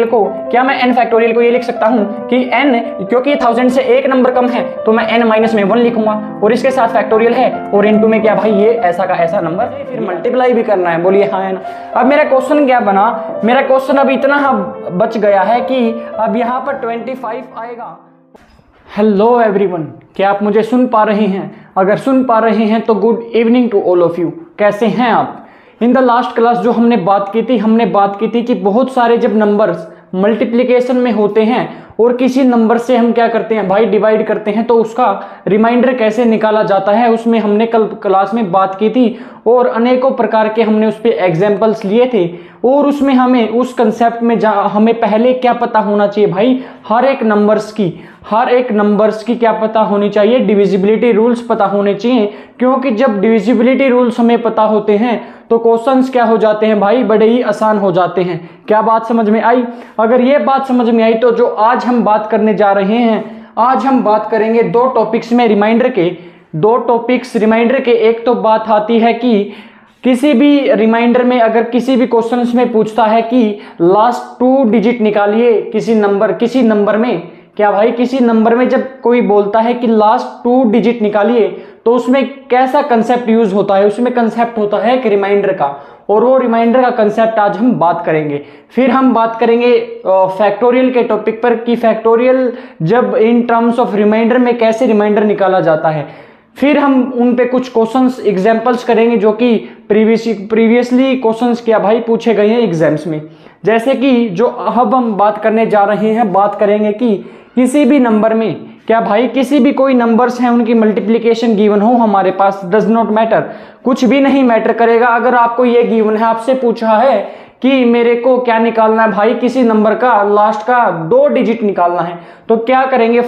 को, क्या मैं n फैक्टोरियल को ये लिख सकता हूँ कि n, क्योंकि 1000 से एक नंबर कम है तो मैं n माइनस में 1 लिखूंगा और इसके साथ फैक्टोरियल है और इनटू में क्या भाई ये ऐसा का ऐसा नंबर, फिर मल्टीप्लाई भी करना है। बोलिए हाँ है ना। अब मेरा क्वेश्चन क्या बना, मेरा क्वेश्चन अब इतना बच गया है कि अब यहाँ पर 25 आएगा। हेलो एवरीवन, क्या आप मुझे सुन पा रहे हैं? अगर सुन पा रहे हैं तो good evening to all of you. कैसे हैं आप? इन द लास्ट क्लास जो हमने बात की थी कि बहुत सारे जब नंबर्स मल्टीप्लिकेशन में होते हैं और किसी नंबर से हम क्या करते हैं भाई डिवाइड करते हैं तो उसका रिमाइंडर कैसे निकाला जाता है, उसमें हमने कल क्लास में बात की थी और अनेकों प्रकार के हमने उस पर एग्जाम्पल्स लिए थे। और उसमें हमें उस कंसेप्ट में हमें पहले क्या पता होना चाहिए भाई, हर एक नंबर्स की क्या पता होनी चाहिए, डिविजिबिलिटी रूल्स पता होने चाहिए। क्योंकि जब डिविजिबिलिटी रूल्स हमें पता होते हैं तो क्वेश्चंस क्या हो जाते हैं भाई, बड़े ही आसान हो जाते हैं। क्या बात समझ में आई? अगर ये बात समझ में आई तो जो आज हम बात करने जा रहे हैं, आज हम बात करेंगे दो टॉपिक्स में रिमाइंडर के। एक तो बात आती है कि किसी भी रिमाइंडर में अगर किसी भी क्वेश्चंस में पूछता है कि लास्ट 2 डिजिट निकालिए किसी नंबर में, क्या भाई किसी नंबर में जब कोई बोलता है कि लास्ट 2 डिजिट निकालिए तो उसमें कैसा कंसेप्ट यूज होता है? उसमें कंसेप्ट होता है एक रिमाइंडर का, और वो रिमाइंडर का कंसेप्ट आज हम बात करेंगे। फिर हम बात करेंगे फैक्टोरियल के टॉपिक पर कि फैक्टोरियल जब इन टर्म्स ऑफ रिमाइंडर में कैसे रिमाइंडर निकाला जाता है। फिर हम उन पे कुछ क्वेश्चंस एग्जांपल्स करेंगे जो कि प्रीवियसली क्वेश्चंस क्या भाई पूछे गए हैं एग्जाम्स में। जैसे कि जो अब हम बात करने जा रहे हैं, बात करेंगे कि किसी भी नंबर में क्या भाई किसी भी कोई नंबर्स हैं उनकी मल्टीप्लिकेशन गिवन हो हमारे पास, डज नॉट मैटर, कुछ भी नहीं मैटर करेगा। अगर आपको ये गिवन है, आपसे पूछा है कि मेरे को क्या निकालना है भाई, किसी नंबर का लास्ट का 2 डिजिट निकालना है, तो क्या करेंगे?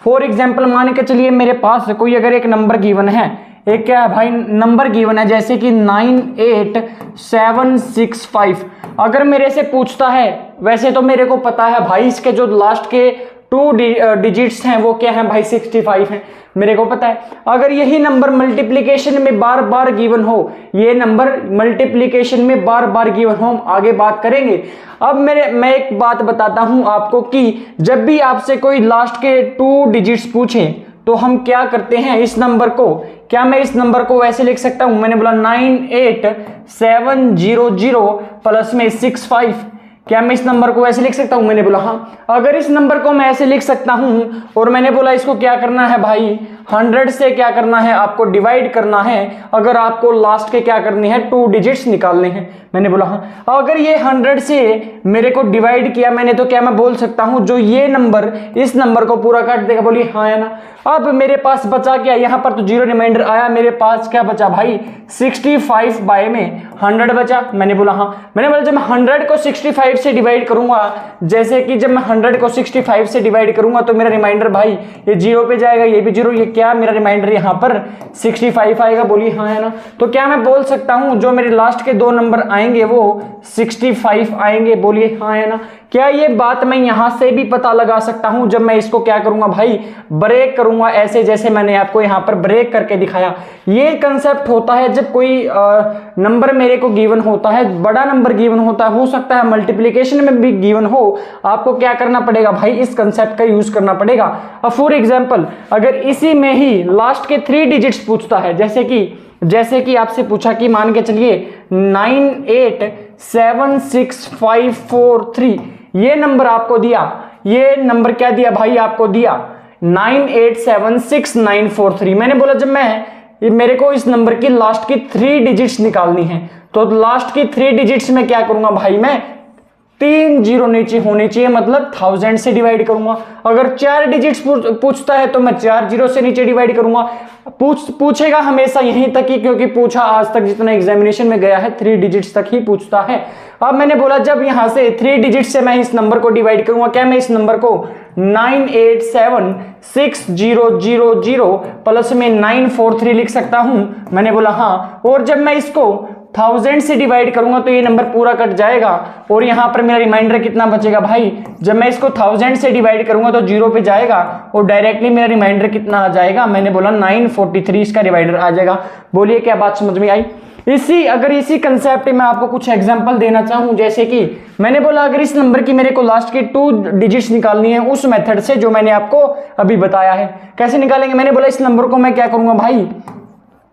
फॉर एग्जाम्पल मान के चलिए मेरे पास कोई अगर एक नंबर गिवन है, एक क्या है भाई नंबर गिवन है जैसे कि 98765। अगर मेरे से पूछता है, वैसे तो मेरे को पता है भाई इसके जो लास्ट के 2 डिजिट्स हैं वो क्या है भाई 65 हैं, मेरे को पता है। अगर यही नंबर मल्टीप्लिकेशन में बार बार गिवन हो, ये नंबर मल्टीप्लिकेशन में बार बार गिवन हो, हम आगे बात करेंगे। अब मैं एक बात बताता हूं आपको कि जब भी आपसे कोई लास्ट के 2 डिजिट्स पूछे तो हम क्या करते हैं, इस नंबर को, क्या मैं इस नंबर को वैसे लिख सकता हूं? मैंने बोला 98700 प्लस में 65, क्या मैं इस नंबर को ऐसे लिख सकता हूं? मैंने बोला हाँ। अगर इस नंबर को मैं ऐसे लिख सकता हूं और मैंने बोला इसको क्या करना है भाई 100 से क्या करना है, आपको डिवाइड करना है, अगर आपको लास्ट के क्या करनी है 2 डिजिट्स निकालने हैं, मैंने बोला हाँ। अगर ये 100 से मेरे को डिवाइड किया मैंने तो क्या मैं बोल सकता हूं जो ये नंबर इस नंबर को पूरा काट देगा? बोलिए हाँ है ना। अब मेरे पास बचा क्या, यहां पर तो 0 रिमाइंडर आया, मेरे पास क्या बचा भाई 65 बाय में 100 बचा, मैंने बोला हाँ। मैंने बोला जब मैं 100 को 65 से डिवाइड करूंगा, जैसे कि जब मैं 100 को 65 से डिवाइड करूंगा तो मेरा रिमाइंडर भाई ये 0 पे जाएगा, ये भी 0, ये क्या मेरा रिमाइंडर यहाँ पर 65 आएगा। बोलिए हाँ है ना। तो क्या मैं बोल सकता हूं जो मेरे लास्ट के 2 नंबर आएंगे वो 65 आएंगे? बोलिए हाँ है ना। क्या ये बात मैं यहां से भी पता लगा सकता हूं जब मैं इसको क्या करूंगा भाई ब्रेक करूंगा, ऐसे जैसे मैंने आपको यहां पर ब्रेक करके दिखाया। ये कंसेप्ट होता है जब कोई नंबर मेरे को गिवन होता है, बड़ा नंबर गिवन होता है, हो सकता है मल्टीप्लिकेशन में भी गिवन हो, आपको क्या करना पड़ेगा भाई इस कंसेप्ट का यूज करना पड़ेगा। अब फॉर एग्जांपल अगर इसी में ही लास्ट के 3 डिजिट्स पूछता है, जैसे कि आपसे पूछा कि मान के चलिए 9876543, ये नंबर आपको दिया, ये नंबर क्या दिया भाई आपको दिया 9876943। मैंने बोला जब मेरे को इस नंबर की लास्ट की 3 डिजिट्स निकालनी है तो लास्ट की 3 डिजिट्स में क्या करूंगा भाई, मैं 3 जीरो नीचे होने चाहिए, मतलब 1000 से डिवाइड करूंगा। अगर 4 डिजिट्स पूछता है तो मैं 4 जीरो से नीचे डिवाइड करूंगा। पूछेगा हमेशा यहीं तक ही, क्योंकि पूछा आज तक जितना एग्जामिनेशन में गया है 3 डिजिट्स तक ही पूछता है। अब मैंने बोला जब यहां से 3 डिजिट्स से मैं इस नंबर को डिवाइड करूंगा, क्या मैं इस नंबर को 9876000 प्लस में 943 लिख सकता हूं? मैंने बोला हाँ। और जब मैं इसको 1000 से डिवाइड करूंगा तो ये नंबर पूरा कट जाएगा और यहां पर मेरा रिमाइंडर कितना बचेगा भाई, जब मैं इसको 1000 से डिवाइड करूंगा तो 0 पे जाएगा और डायरेक्टली मेरा रिमाइंडर कितना आ जाएगा, मैंने बोला 943 इसका रिमाइंडर आ जाएगा। बोलिए क्या बात समझ में आई? अगर इसी कंसेप्ट में आपको कुछ एग्जांपल देना चाहूं, जैसे कि मैंने बोला अगर इस नंबर की मेरे को लास्ट की 2 डिजिट्स निकालनी है उस मेथड से जो मैंने आपको अभी बताया है। कैसे निकालेंगे? मैंने बोला इस नंबर को मैं क्या करूंगा भाई,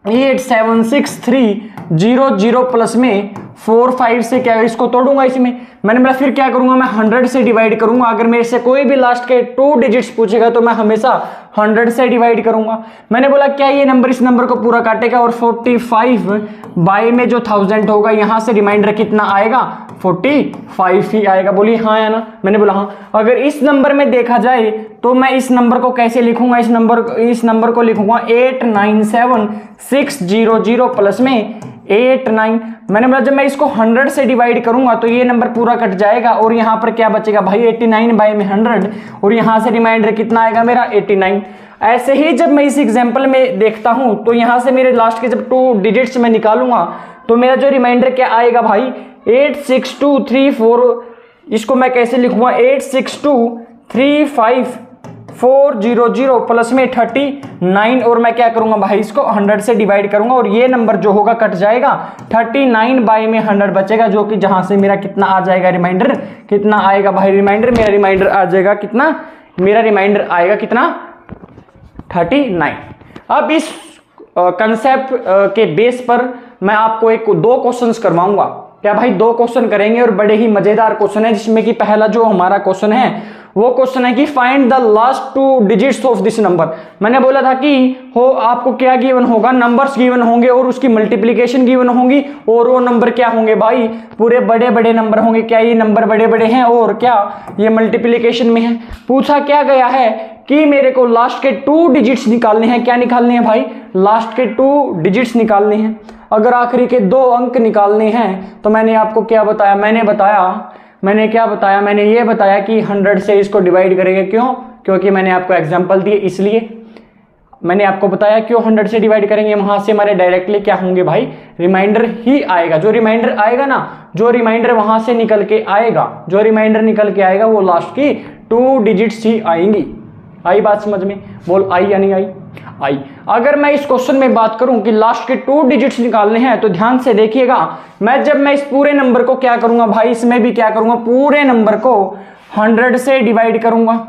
876300 प्लस में 45 से क्या इसको तोड़ूंगा इसमें। मैंने बोला फिर क्या करूंगा, मैं 100 से डिवाइड करूंगा। अगर मेरे से कोई भी लास्ट के 2 डिजिट्स पूछेगा तो मैं हमेशा 100 से डिवाइड करूंगा। मैंने बोला क्या ये नंबर इस नंबर को पूरा काटेगा, और 45 बाय में जो 1000 होगा यहां से रिमाइंडर कितना आएगा, 45 ही आएगा। बोलिए हाँ या ना? मैंने बोला हाँ। अगर इस नंबर में देखा जाए तो मैं इस नंबर को कैसे लिखूंगा, इस नंबर को लिखूंगा 897600 प्लस में 89। मैंने बोला जब मैं इसको 100 से डिवाइड करूंगा तो ये नंबर पूरा कट जाएगा और यहां पर क्या बचेगा भाई, 89 बाय में 100, और यहां से रिमाइंडर कितना आएगा मेरा, 89। ऐसे ही जब मैं इस एग्जांपल में देखता हूं तो यहां से मेरे लास्ट के जब 2 डिजिट्स में निकालूंगा तो मेरा जो रिमाइंडर क्या आएगा भाई, 862344। इसको मैं कैसे लिखूंगा, 86235400 प्लस में 39, और मैं क्या करूंगा भाई इसको 100 से डिवाइड करूंगा और ये नंबर जो होगा कट जाएगा, 39 बाय में 100 बचेगा, जो कि जहां से मेरा कितना आ जाएगा रिमाइंडर, कितना आएगा भाई रिमाइंडर, मेरा रिमाइंडर आ जाएगा कितना, मेरा रिमाइंडर आएगा कितना, 39। अब इस कंसेप्ट के बेस पर मैं आपको 2 क्वेश्चंस करवाऊंगा। क्या भाई 2 क्वेश्चन करेंगे और बड़े ही मजेदार क्वेश्चन है, जिसमें कि पहला जो हमारा क्वेश्चन है वो क्वेश्चन है कि find the last 2 digits of this number. मैंने बोला था कि आपको क्या गिवन होगा, नंबर्स गिवन होंगे और उसकी मल्टीप्लिकेशन गिवन होगी, और वो नंबर क्या होंगे भाई, पूरे बड़े बड़े नंबर होंगे। क्या ये नंबर बड़े बड़े हैं और क्या ये मल्टीप्लिकेशन में है? पूछा क्या गया है कि मेरे को लास्ट के 2 डिजिट्स निकालने हैं। क्या निकालने हैं भाई, लास्ट के 2 डिजिट्स निकालने हैं। अगर आखिरी के 2 अंक निकालने हैं तो मैंने आपको क्या बताया, मैंने क्या बताया, मैंने ये बताया कि 100 से इसको डिवाइड करेंगे। क्यों? क्योंकि मैंने आपको एग्जांपल दिए, इसलिए मैंने आपको बताया क्यों 100 से डिवाइड करेंगे। वहां से हमारे डायरेक्टली क्या होंगे भाई, रिमाइंडर ही आएगा। जो रिमाइंडर आएगा ना, जो रिमाइंडर वहां से निकल के आएगा, जो रिमाइंडर निकल के आएगा वो लास्ट की 2 डिजिट्स ही आएंगी। आई बात समझ में? बोल आई या नहीं आई? आई। अगर मैं इस क्वेश्चन में बात करूं कि लास्ट के 2 डिजिट्स निकालने हैं तो ध्यान से देखिएगा, जब मैं इस पूरे नंबर को क्या करूंगा भाई, इसमें भी क्या करूंगा, पूरे नंबर को 100 से डिवाइड करूंगा।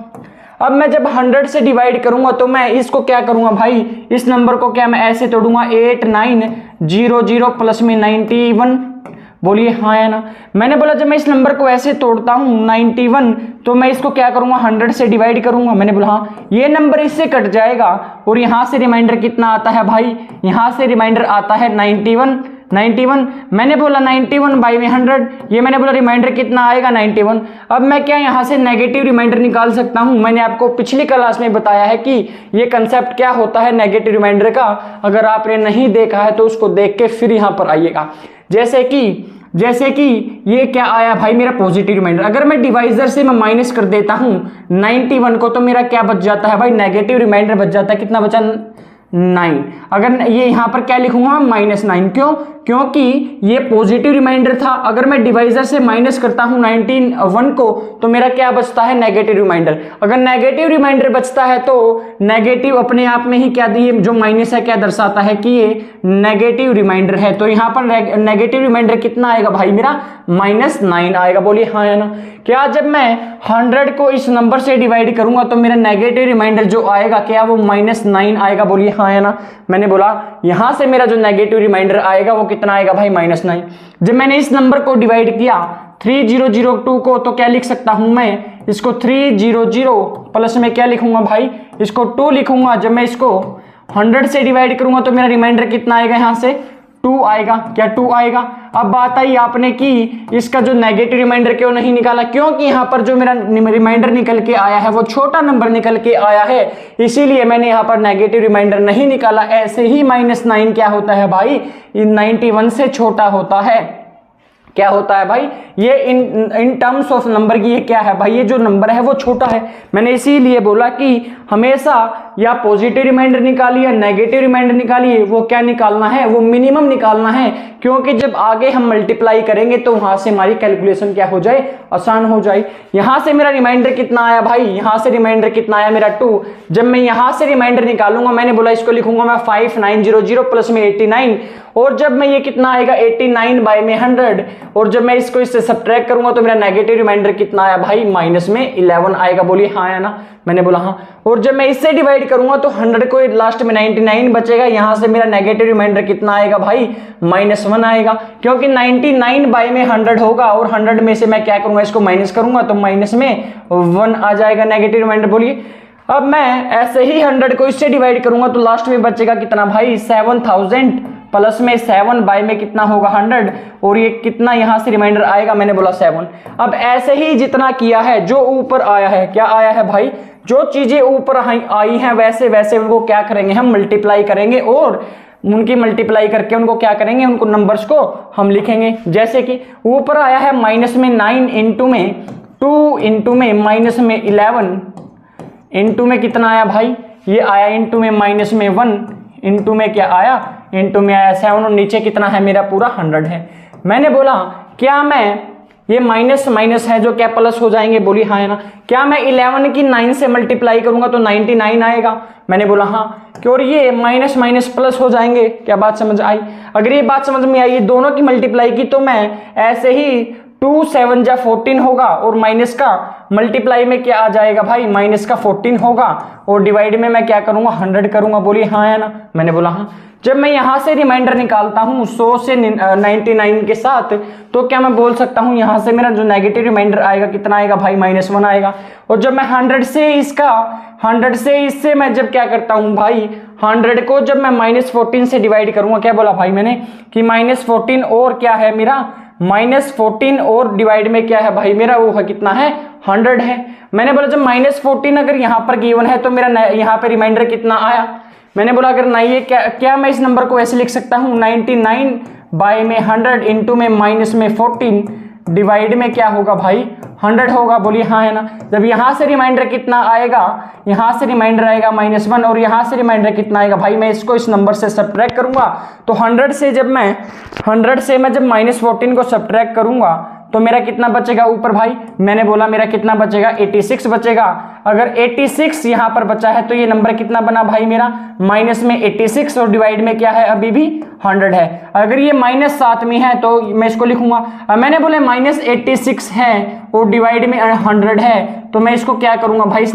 अब मैं जब 100 से डिवाइड करूंगा तो मैं इसको क्या करूंगा भाई, इस नंबर को क्या मैं ऐसे तोड़ूंगा, 8900 प्लस में 91। बोलिए हाँ या ना? मैंने बोला जब मैं इस नंबर को ऐसे तोड़ता हूं 91 तो मैं इसको क्या करूंगा, 100 से डिवाइड करूंगा। मैंने बोला हाँ, ये नंबर इससे कट जाएगा और यहां से रिमाइंडर कितना आता है भाई, यहां से रिमाइंडर आता है 91। मैंने बोला 91 बाई में 100, ये मैंने बोला रिमाइंडर कितना आएगा, 91। अब मैं क्या यहां से नेगेटिव रिमाइंडर निकाल सकता हूं। मैंने आपको पिछली क्लास में बताया है कि ये कंसेप्ट क्या होता है नेगेटिव रिमाइंडर का। अगर आपने नहीं देखा है तो उसको देख के फिर यहां पर आइएगा। जैसे कि ये क्या आया भाई, मेरा पॉजिटिव रिमाइंडर। अगर मैं डिवाइजर से मैं माइनस कर देता हूं 91 को तो मेरा क्या बच जाता है भाई, नेगेटिव रिमाइंडर बच जाता है। कितना बचा, 9। अगर ये यहां पर क्या लिखूंगा, -9। क्यों? क्योंकि ये पॉजिटिव रिमाइंडर था। अगर मैं डिवाइजर से माइनस करता हूं 91 को तो मेरा क्या बचता है, नेगेटिव रिमाइंडर। अगर नेगेटिव रिमाइंडर बचता है तो नेगेटिव अपने आप में ही क्या दिए, जो माइनस है क्या दर्शाता है कि ये नेगेटिव रिमाइंडर है। तो यहां पर नेगेटिव रिमाइंडर कितना आएगा भाई, मेरा -9 आएगा। बोलिए हाँ या ना? क्या जब मैं 100 को इस नंबर से डिवाइड करूंगा तो मेरा नेगेटिव रिमाइंडर जो आएगा क्या वो -9 आएगा? बोलिए हाँ या ना? मैंने बोला यहां से मेरा जो नेगेटिव रिमाइंडर आएगा वो कितना आएगा भाई, -9। जब मैंने इस नंबर को डिवाइड किया 3002 को तो क्या लिख सकता हूं मैं, इसको 300 प्लस में क्या लिखूंगा भाई, इसको 2 लिखूंगा। जब मैं इसको 100 से डिवाइड करूंगा तो मेरा रिमाइंडर कितना आएगा, यहां से 2 आएगा। क्या 2 आएगा? अब बात आई आपने कि इसका जो नेगेटिव रिमाइंडर क्यों नहीं निकाला, क्योंकि यहां पर जो मेरा रिमाइंडर निकल के आया है वो छोटा नंबर निकल के आया है, इसीलिए मैंने यहां पर नेगेटिव रिमाइंडर नहीं निकाला। ऐसे ही -9 क्या होता है भाई, 91 से छोटा होता है। क्या होता है भाई, ये इन टर्म्स ऑफ नंबर की ये क्या है भाई, ये जो नंबर है वो छोटा है। मैंने इसीलिए बोला कि हमेशा या पॉजिटिव रिमाइंडर निकालिए या नेगेटिव रिमाइंडर निकालिए, वो क्या निकालना है, वो मिनिमम निकालना है, क्योंकि जब आगे हम मल्टीप्लाई करेंगे तो वहां से हमारी कैलकुलेशन क्या हो जाए, आसान हो जाए। यहां से मेरा रिमाइंडर कितना आया भाई, यहां से रिमाइंडर कितना आया मेरा 2। जब मैं यहां से रिमाइंडर निकालूंगा, मैंने बोला इसको लिखूंगा मैं 5900 प्लस में 89, और जब मैं ये कितना आएगा 89 बाय में 100, और जब मैं इसको इससे सब्ट्रैक्ट करूंगा तो मेरा नेगेटिव रिमाइंडर कितना आया भाई, माइनस में 11 आएगा। बोलिए हाँ या ना, मैंने बोला हाँ। और जब मैं इससे डिवाइड करूंगा तो 100 को लास्ट में 99 बचेगा, यहां से मेरा नेगेटिव रिमाइंडर कितना आएगा भाई, -1 आएगा, क्योंकि 99 बाय में 100 होगा और 100 में से मैं क्या करूंगा, इसको माइनस करूंगा तो माइनस में 1 आ जाएगा नेगेटिव रिमाइंडर। बोलिए अब मैं ऐसे ही 100 को इससे डिवाइड करूंगा तो लास्ट में बचेगा कितना भाई, 7000 प्लस में 7 बाय में कितना होगा 100, और ये कितना यहां से रिमाइंडर आएगा, मैंने बोला 7। अब ऐसे ही जितना किया है, जो ऊपर आया है, क्या आया है भाई, जो चीजें ऊपर आई हैं वैसे वैसे उनको क्या करेंगे, हम मल्टीप्लाई करेंगे, और उनकी मल्टीप्लाई करके उनको क्या करेंगे, उनको नंबर्स को हम लिखेंगे। जैसे कि ऊपर आया है माइनस में 9 इंटू में 2 इंटू में माइनस में 11 इंटू में कितना आया भाई, ये आया इंटू में माइनस में 1 इंटू में क्या आया, इंटू में आया 7, और नीचे कितना है मेरा पूरा 100 है। मैंने बोला क्या मैं ये माइनस माइनस है जो क्या प्लस हो जाएंगे, बोली हाँ है ना। क्या मैं 11 की 9 से मल्टीप्लाई करूंगा तो 99 आएगा, मैंने बोला हाँ। क्यों, ये माइनस माइनस प्लस हो जाएंगे, क्या बात समझ आई। अगर ये बात समझ में आई, ये दोनों की मल्टीप्लाई की तो मैं ऐसे ही 2 7 जा 14 होगा, और माइनस का मल्टीप्लाई में क्या आ जाएगा भाई, माइनस का 14 होगा, और डिवाइड में मैं क्या करूंगा 100 करूंगा। बोलिए हाँ या ना, मैंने बोला हाँ। जब मैं यहां से रिमाइंडर निकालता हूं 100 से 99 के साथ, तो क्या मैं बोल सकता हूं यहां से मेरा जो नेगेटिव रिमाइंडर आएगा कितना आएगा भाई, -1 आएगा। और जब मैं 100 से इससे मैं जब क्या करता हूं भाई, 100 को जब मैं -14 से डिवाइड करूंगा, क्या बोला भाई मैंने कि -14 और क्या है मेरा, -14 और डिवाइड में क्या है भाई मेरा, वो है कितना है 100 है। मैंने बोला जब -14 अगर यहाँ पर गिवन है तो मेरा यहाँ पे रिमाइंडर कितना आया, मैंने बोला अगर नहीं ये क्या मैं इस नंबर को ऐसे लिख सकता हूँ 99 बाय में 100 इंटू में माइनस में 14 डिवाइड में क्या होगा भाई 100 होगा। बोलिए हाँ है ना। जब यहाँ से रिमाइंडर कितना आएगा, यहाँ से रिमाइंडर आएगा -1, और यहाँ से रिमाइंडर कितना आएगा भाई, मैं इसको इस नंबर से सब्ट्रैक्ट करूंगा तो 100 से जब मैं जब -14 को सब्ट्रैक्ट करूंगा तो मेरा कितना बचेगा ऊपर भाई, मैंने बोला मेरा कितना बचेगा 86 बचेगा। अगर 86 यहाँ पर बचा है तो ये नंबर कितना बना भाई मेरा, माइनस में 86, और डिवाइड में क्या है अभी भी 100 है। अगर ये -7 में है तो मैं इसको लिखूंगा, मैंने बोले -86 है और डिवाइड में 100 है, तो मैं इसको क्या करूंगा भाई इस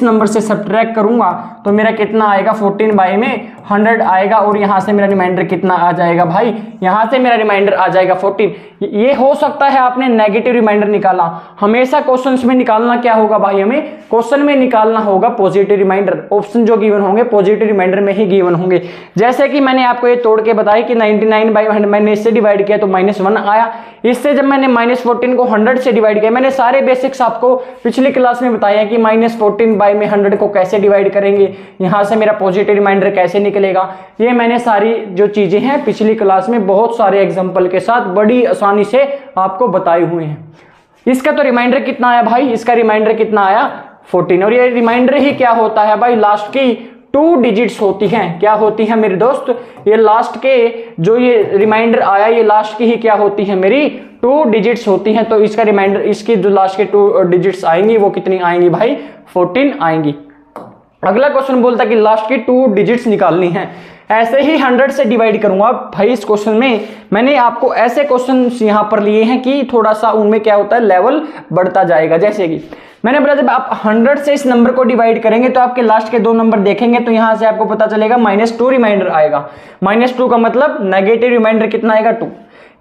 नंबर से सब्ट्रैक्ट करूंगा तो मेरा कितना आएगा 14 बाय में 100 आएगा, और यहाँ से मेरा रिमाइंडर कितना आ जाएगा भाई, यहाँ से मेरा रिमाइंडर आ जाएगा 14। ये हो सकता है आपने नेगेटिव रिमाइंडर निकाला, हमेशा क्वेश्चंस में निकालना क्या होगा भाई, हमें क्वेश्चन में निकालना होगा पॉजिटिव रिमाइंडर। ऑप्शन जो गिवन होंगे पॉजिटिव रिमाइंडर में ही गिवन होंगे। जैसे कि मैंने आपको ये तोड़ के बताया कि 99 बाय 100 मैंने इससे डिवाइड किया तो -1 आया। इससे जब मैंने -14 को 100 से डिवाइड किया, मैंने सारे बेसिक्स आपको पिछली क्लास में बताया कि -14 बाय में 100 को कैसे डिवाइड करेंगे, यहाँ से मेरा पॉजिटिव रिमाइंडर कैसे निकलेगा, ये मैंने सारी जो चीजें हैं पिछली क्लास में बहुत सारे एग्जाम्पल के साथ बड़ी आसानी से आपको बताए हुए हैं। इसका तो रिमाइंडर कितना आया भाई, इसका रिमाइंडर कितना आया 14, और ये रिमाइंडर ही क्या होता है भाई, लास्ट की 2 डिजिट्स होती हैं। क्या होती है मेरे दोस्त, ये लास्ट के जो ये रिमाइंडर आया ये लास्ट की ही क्या होती है मेरी 2 डिजिट्स होती हैं। तो इसका रिमाइंडर, इसकी जो लास्ट के 2 डिजिट्स आएंगी वो कितनी आएंगी भाई 14 आएंगी। अगला क्वेश्चन बोलता है कि लास्ट की 2 डिजिट्स निकालनी है। ऐसे ही 100 से डिवाइड करूंगा भाई। इस क्वेश्चन में मैंने आपको ऐसे क्वेश्चन यहां पर लिए हैं कि थोड़ा सा उनमें क्या होता है लेवल बढ़ता जाएगा। जैसे कि मैंने बोला जब आप 100 से इस नंबर को डिवाइड करेंगे तो आपके लास्ट के 2 नंबर देखेंगे तो यहां से आपको पता चलेगा -2 रिमाइंडर आएगा। -2 का मतलब नेगेटिव रिमाइंडर कितना आएगा 2।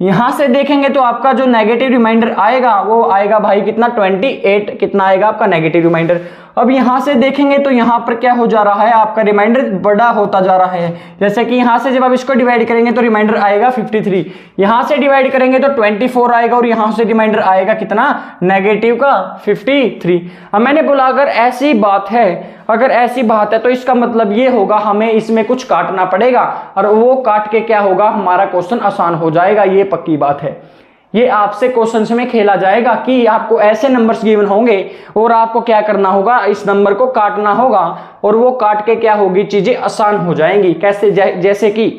यहां से देखेंगे तो आपका जो नेगेटिव रिमाइंडर आएगा वो आएगा भाई कितना 28 कितना आएगा आपका नेगेटिव रिमाइंडर। अब यहां से देखेंगे तो यहां पर क्या हो जा रहा है, आपका रिमाइंडर बड़ा होता जा रहा है। जैसे कि यहां से जब आप इसको डिवाइड करेंगे तो रिमाइंडर आएगा 53, यहां से डिवाइड करेंगे तो 24 आएगा, और यहां से रिमाइंडर आएगा कितना नेगेटिव का 53। अब मैंने बोला अगर ऐसी बात है तो इसका मतलब ये होगा हमें इसमें कुछ काटना पड़ेगा, और वो काट के क्या होगा हमारा क्वेश्चन आसान हो जाएगा। ये पक्की बात है, ये आपसे क्वेश्चन में खेला जाएगा कि आपको ऐसे नंबर्स गिवन होंगे और आपको क्या करना होगा, इस नंबर को काटना होगा और वो काट के क्या होगी, चीजें आसान हो जाएंगी। कैसे, जैसे कि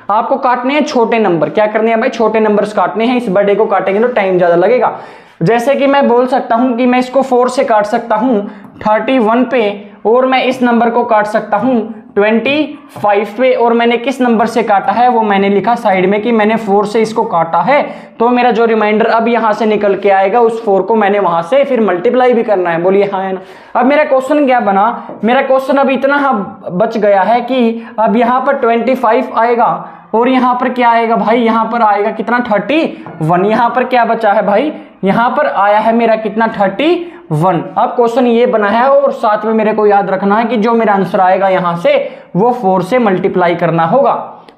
आपको काटने हैं छोटे नंबर, क्या करने हैं भाई, छोटे नंबर्स काटने हैं। इस बड़े को काटेंगे तो टाइम ज्यादा लगेगा। जैसे कि मैं बोल सकता हूं कि मैं इसको 4 से काट सकता हूं 31 पे, और मैं इस नंबर को काट सकता हूं 25 पे, और मैंने किस नंबर से काटा है वो मैंने लिखा साइड में कि मैंने 4 से इसको काटा है। तो मेरा जो रिमाइंडर अब यहां से निकल के आएगा, उस 4 को मैंने वहां से फिर मल्टीप्लाई भी करना है। बोलिए हाँ है ना। अब मेरा क्वेश्चन क्या बना, मेरा क्वेश्चन अब इतना बच गया है कि अब यहां पर 25 आएगा और यहां पर क्या आएगा भाई, यहां पर आएगा कितना 31। यहां पर क्या बचा है भाई, यहां पर आया है मेरा कितना 31। अब क्वेश्चन ये बना है और साथ में मेरे को याद रखना है कि जो मेरा आंसर आएगा यहां से वो 4 से मल्टीप्लाई करना होगा।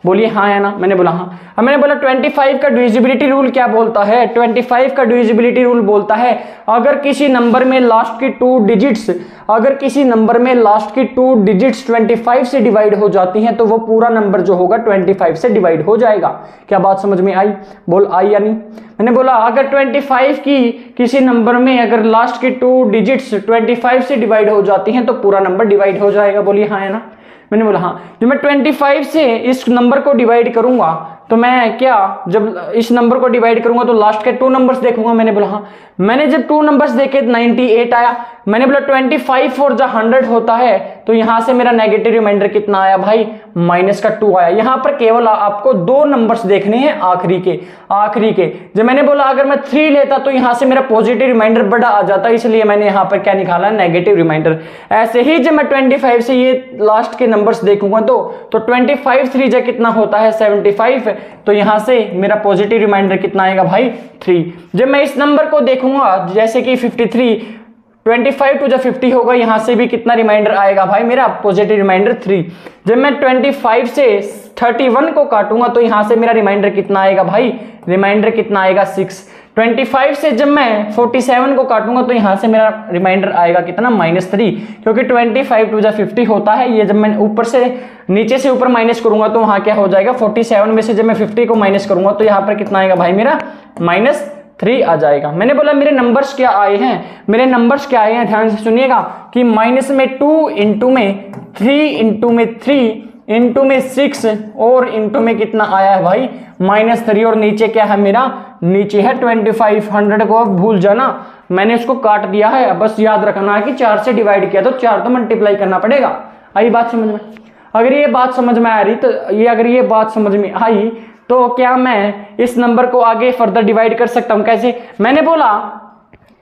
बोलिए हाँ है ना। मैंने बोला हाँ। अब मैंने बोला 25 का डिविजिबिलिटी रूल क्या बोलता है, 25 का डिविजिबिलिटी रूल बोलता है अगर किसी नंबर में लास्ट की 2 डिजिट्स, अगर किसी नंबर में लास्ट की 2 डिजिट्स 25 से डिवाइड हो जाती हैं तो वो पूरा नंबर जो होगा 25 से डिवाइड हो जाएगा। क्या बात समझ में आई, बोल आई या नहीं। मैंने बोला अगर 25 की किसी नंबर में अगर लास्ट की 2 डिजिट्स 25 से डिवाइड हो जाती हैं तो पूरा नंबर डिवाइड हो जाएगा। बोलिए हाँ है ना। मैंने बोला हाँ। जब मैं 25 से इस नंबर को डिवाइड करूंगा तो मैं क्या, जब इस नंबर को डिवाइड करूंगा तो लास्ट के 2 नंबर्स देखूंगा। मैंने बोला हाँ। मैंने जब 2 नंबर्स देखे 98 आया। मैंने बोला 25 और जब 100 होता है तो यहां से मेरा नेगेटिव रिमाइंडर कितना आया भाई, -2 आया। यहां पर केवल आपको 2 नंबर्स देखने हैं आखिरी के। जब मैंने बोला अगर मैं 3 लेता तो यहां से मेरा पॉजिटिव रिमाइंडर बड़ा आ जाता, इसलिए मैंने यहां पर क्या निकाला, नेगेटिव रिमाइंडर। ऐसे ही जब मैं 25 से ये लास्ट के नंबर्स देखूंगा तो 25 3 जा कितना होता है 75, तो यहां से मेरा पॉजिटिव रिमाइंडर कितना आएगा भाई 3। जब मैं इस नंबर को देखूंगा जैसे कि 53, 25 टू 50 होगा, यहां से भी कितना रिमाइंडर आएगा भाई मेरा पॉजिटिव रिमाइंडर 3। जब मैं 25 से 31 को काटूंगा तो यहां से मेरा रिमाइंडर कितना आएगा भाई, रिमाइंडर कितना आएगा 6। 25 से जब मैं 47 को काटूंगा तो यहां से मेरा रिमाइंडर आएगा कितना, -3, क्योंकि 25 टू 50 होता है। ये जब मैं ऊपर से नीचे से ऊपर माइनस करूंगा तो वहां क्या हो जाएगा, 47 में से जब मैं 50 को माइनस करूंगा तो यहां पर कितना आएगा भाई मेरा -3 आ जाएगा। मैंने बोला मेरे नंबर्स क्या आए हैं, मेरे नंबर्स क्या आए हैं, ध्यान से सुनिएगा कि माइनस में 2, इंटू में 3, इंटू में 3, इंटू में 6 और इंटू में कितना आया है भाई -3, और नीचे क्या है मेरा, नीचे है 25। 100 को अब भूल जाना, मैंने उसको काट दिया है, बस याद रखना है कि 4 से डिवाइड किया तो 4 तो मल्टीप्लाई करना पड़ेगा। आई बात समझ में। अगर ये बात समझ में आ रही तो अगर ये बात समझ में आई तो क्या मैं इस नंबर को आगे फर्दर डिवाइड कर सकता हूं। कैसे, मैंने बोला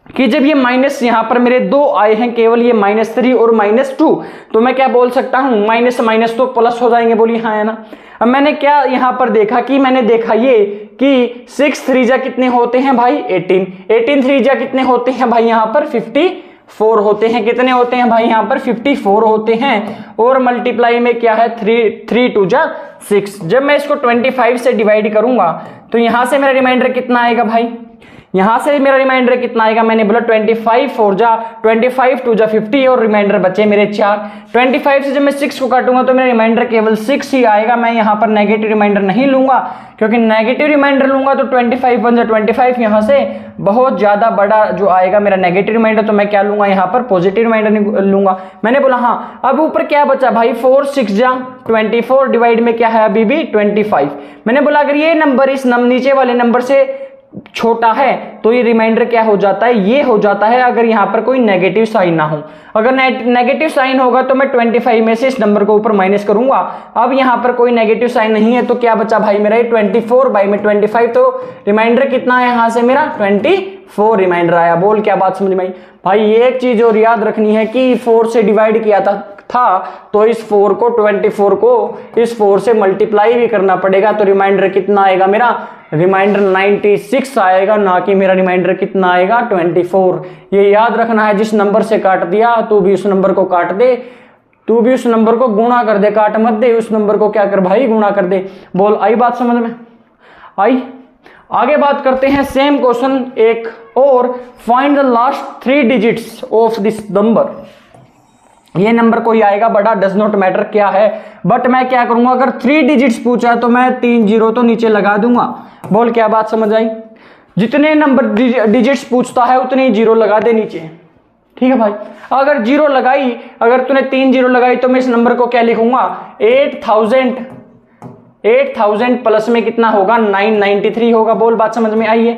कि जब ये माइनस यहां पर मेरे 2 आए हैं, केवल ये -3 और -2, तो मैं क्या बोल सकता हूं, माइनस माइनस तो प्लस हो जाएंगे। बोलिए हाँ है ना। अब मैंने क्या यहां पर देखा कि मैंने देखा ये कि 6 3 जा कितने होते हैं भाई 18, 18 3 जा कितने होते हैं भाई यहां पर 54 होते हैं। कितने होते हैं भाई यहां पर 54 होते हैं, और मल्टीप्लाई में क्या है 3 2 जा 6। जब मैं इसको 25 से डिवाइड करूंगा तो यहां से मेरा रिमाइंडर कितना आएगा भाई, यहां से मेरा रिमाइंडर कितना आएगा, मैंने बोला 25 4 जा 25 2 जा 50 और रिमाइंडर बचे मेरे 4। 25 से जब मैं 6 को काटूंगा तो मेरा रिमाइंडर केवल 6 ही आएगा। मैं यहां पर नेगेटिव रिमाइंडर नहीं लूंगा, क्योंकि नेगेटिव रिमाइंडर लूंगा तो 25 1 जा 25, यहां से बहुत ज्यादा बड़ा जो आएगा मेरा नेगेटिव रिमाइंडर, तो मैं क्या लूंगा यहां पर पॉजिटिव रिमाइंडर लूंगा। मैंने बोला हाँ। अब ऊपर क्या बचा भाई 4 6 जा 24, डिवाइड में क्या है अभी भी 25। मैंने बोला अगर ये नंबर इस नीचे वाले नंबर से छोटा है तो ये रिमाइंडर क्या हो जाता है, ये हो जाता है अगर यहां पर कोई नेगेटिव साइन ना हो। अगर नेगेटिव साइन होगा तो मैं 25 में से इस नंबर को ऊपर माइनस करूंगा। अब यहां पर कोई नेगेटिव साइन नहीं है तो क्या बचा भाई मेरा ये 24 बाई में 25, तो रिमाइंडर कितना है यहां से मेरा 24 रिमाइंडर आया। बोल क्या बात समझ में आई भाई। एक चीज और याद रखनी है कि 4 से डिवाइड किया था तो इस 4 को 24 को इस 4 से मल्टीप्लाई भी करना पड़ेगा, तो रिमाइंडर कितना आएगा मेरा, रिमाइंडर 96 आएगा, ना कि मेरा रिमाइंडर कितना आएगा 24। ये याद रखना है, जिस नंबर से काट दिया तू भी उस नंबर को काट दे, तू भी उस नंबर को गुणा कर दे, काट मत दे, उस नंबर को क्या कर भाई गुणा कर दे। बोल आई बात समझ में आई। आगे बात करते हैं सेम क्वेश्चन एक और, find the last 3 digits of this number. ये नंबर कोई आएगा बड़ा, डज नॉट मैटर क्या है, बट मैं क्या करूंगा अगर 3 डिजिट्स पूछा तो मैं 3 0 तो नीचे लगा दूंगा। बोल क्या बात समझ आई। जितने नंबर डिजिट्स पूछता है उतने ही जीरो लगा दे नीचे, ठीक है भाई। अगर जीरो लगाई, अगर तूने 3 जीरो लगाई तो मैं इस नंबर को क्या लिखूंगा 8000 प्लस में कितना होगा 993 होगा। बोल बात समझ में आई है।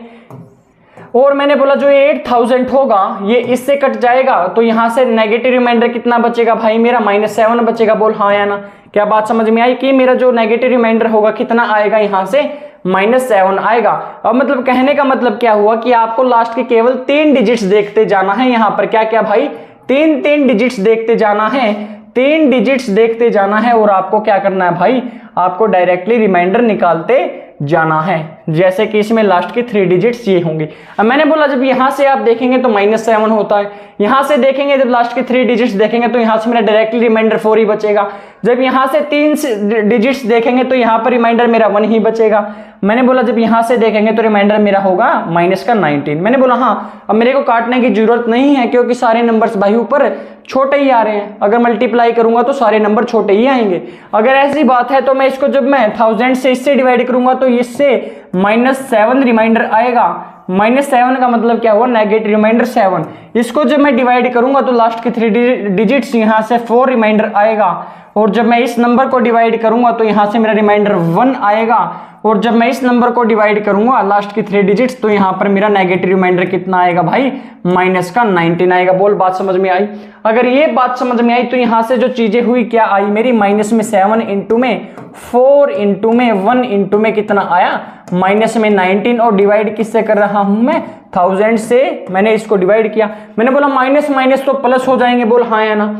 और मैंने बोला जो 8000 होगा ये इससे कट जाएगा तो यहां से नेगेटिव रिमाइंडर कितना बचेगा भाई मेरा -7 बचेगा। बोल हाँ या ना, क्या बात समझ में आई कि मेरा जो नेगेटिव रिमाइंडर होगा कितना आएगा यहां से -7 आएगा। अब मतलब कहने का मतलब क्या हुआ कि आपको लास्ट के केवल 3 डिजिट्स देखते जाना है। यहां पर क्या क्या भाई 3 डिजिट्स देखते जाना है, 3 डिजिट्स देखते जाना है और आपको क्या करना है भाई, आपको डायरेक्टली रिमाइंडर निकालते जाना है। जैसे कि इसमें लास्ट के 3 डिजिट्स ये होंगे। अब मैंने बोला जब यहां से आप देखेंगे तो -7 होता है, यहां से देखेंगे जब लास्ट के 3 डिजिट्स देखेंगे तो यहां से मेरा डायरेक्टली रिमाइंडर 4 ही बचेगा। जब यहां से 3 डिजिट्स देखेंगे तो यहां पर रिमाइंडर मेरा 1 ही बचेगा। मैंने बोला जब यहां से देखेंगे तो रिमाइंडर मेरा होगा -19। मैंने बोला हाँ, अब मेरे को काटने की जरूरत नहीं है क्योंकि सारे नंबर्स भाई ऊपर छोटे ही आ रहे हैं। अगर मल्टीप्लाई करूंगा तो सारे नंबर छोटे ही आएंगे। अगर ऐसी बात है तो मैं इसको जब मैं 1000 से इससे डिवाइड करूंगा तो इससे -7 रिमाइंडर आएगा। -7 का मतलब क्या हुआ नेगेटिव रिमाइंडर 7। इसको जब मैं डिवाइड करूंगा तो लास्ट के 3 डिजिट्स यहां से 4 रिमाइंडर आएगा। और जब मैं इस नंबर को डिवाइड करूंगा तो यहां से मेरा रिमाइंडर 1 आएगा। और जब मैं इस नंबर को डिवाइड करूंगा लास्ट की 3 डिजिट्स तो यहां पर मेरा नेगेटिव रिमाइंडर कितना आएगा भाई -19 आएगा। बोल बात समझ में आई। अगर ये बात समझ में आई तो यहां से जो चीजें हुई क्या आई मेरी -7 इंटू में 4 इंटू में 1 इंटू में कितना आया -19 और डिवाइड किससे कर रहा हूं मैं 1000 से। मैंने इसको डिवाइड किया, मैंने बोला माइनस माइनस तो प्लस हो जाएंगे। बोल हाँ या ना।